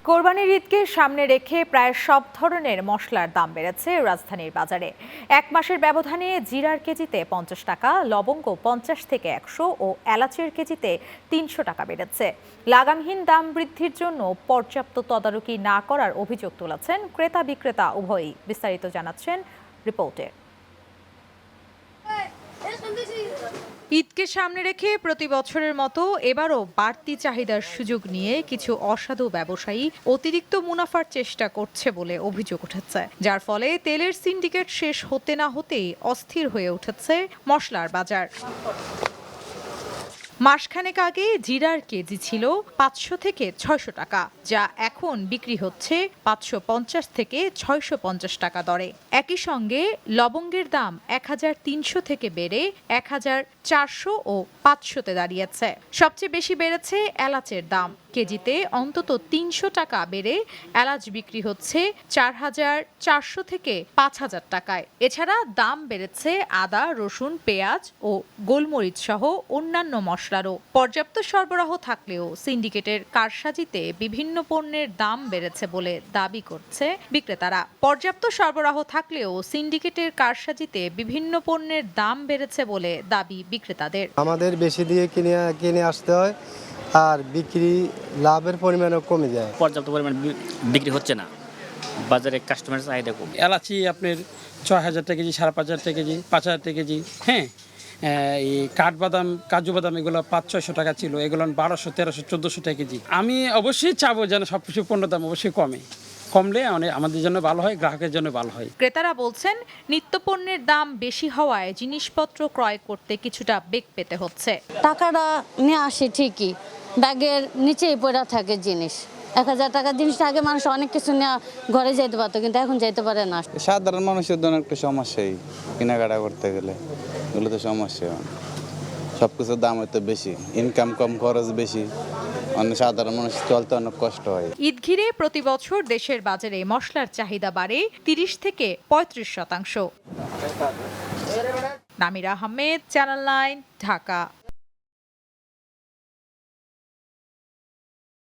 কোরবানির ঈদকে সামনে রেখে প্রায় সব ধরনের মশলার দাম বেড়েছে রাজধানীর বাজারে। এক মাসের ব্যবধানে জিরার কেজিতে 50 টাকা, লবঙ্গ 50 থেকে 100 ও এলাচের কেজিতে 300 টাকা বেড়েছে। লাগামহীন দাম বৃদ্ধির জন্য পর্যাপ্ত তদারকি না করার অভিযোগ তুলেছেন ক্রেতা বিক্রেতা উভয়ই। বিস্তারিত জানাচ্ছেন রিপোর্টে। ঈদকে সামনে রেখে প্রতি বছরের মতো এবারও বাড়তি চাহিদার সুযোগ নিয়ে কিছু অসাধু ব্যবসায়ী অতিরিক্ত মুনাফার চেষ্টা করছে বলে অভিযোগ উঠেছে, যার ফলে তেলের সিন্ডিকেট শেষ হতে না হতেই অস্থির হয়ে উঠেছে মশলার বাজার। মাসখানেক আগে জিরার কেজি ছিল 500 থেকে 600 টাকা, যা এখন বিক্রি হচ্ছে 550 থেকে 650 টাকা দরে। একই সঙ্গে লবঙ্গের দাম 1300 থেকে বেড়ে 1400 ও 500-তে দাঁড়িয়েছে। সবচেয়ে বেশি বেড়েছে এলাচের দাম। কেজিতে অন্তত 300 টাকা বেড়ে এলাচ বিক্রি হচ্ছে 4400 থেকে 5000 টাকায়। এছাড়া দাম বেড়েছে আদা, রসুন, পেঁয়াজ ও গোলমরিচ সহ অন্যান্য মশলারও। পর্যাপ্ত সরবরাহ থাকলেও সিন্ডিকেটের কারসাজিতে বিভিন্ন পণ্যের দাম বেড়েছে বলে দাবি করছে বিক্রেতারা। পর্যাপ্ত সরবরাহ থাকলেও সিন্ডিকেটের কারসাজিতে বিভিন্ন পণ্যের দাম বেড়েছে বলে দাবি বিক্রেতাদের। আমাদের বেশি দিয়ে কিনে আসতে হয়, আর বিক্রি লাভের পরিমাণও কমে যায়। পর্যাপ্ত পরিমাণ বিক্রি হচ্ছে না, বাজারে কাস্টমারের চাহিদা কম। এলাচি আপনার 6000 টাকা কেজি, 5500 টাকা কেজি, 5000 টাকা কেজি। হ্যাঁ, এই কাঠবাদাম, কাজু বাদাম এগুলো 500-600 টাকা ছিল, এগুলো 1200, 1300, 1400 টাকা কেজি। আমি অবশ্যই চাবো যেন সব কিছু পণ্য দাম অবশ্যই কমলে আমাদের জন্য ভালো হয়, গ্রাহকের জন্য ভালো হয়। ক্রেতারা বলছেন, নিত্যপণ্যের দাম বেশি হওয়ায় জিনিসপত্র ক্রয় করতে কিছুটা বেগ পেতে হচ্ছে। টাকাটা নিয়ে আসে ঠিকই, ব্যাগের নিচেই পড়ে থাকে জিনিস। 1000 টাকার জিনিসটা আগে মানুষ অনেক কিছু নিয়ে ঘরে যেতে পারতো, কিন্তু এখন যেতে পারে না। সাধারণ মানুষের জন্য একটু সমস্যাই, কেনাকাটা করতে গেলে এগুলো তো সমস্যা। সব কিছুর দাম হয়তো বেশি, ইনকাম কম, খরচ বেশি, অনেক সাধারণ মানুষ চলতে অনেক কষ্ট হয়। ঈদ ঘিরে প্রতি বছর দেশের বাজারে মশলার চাহিদা বাড়ে 30 থেকে 35%। নামিরা আহমেদ, চ্যানেল 9, ঢাকা।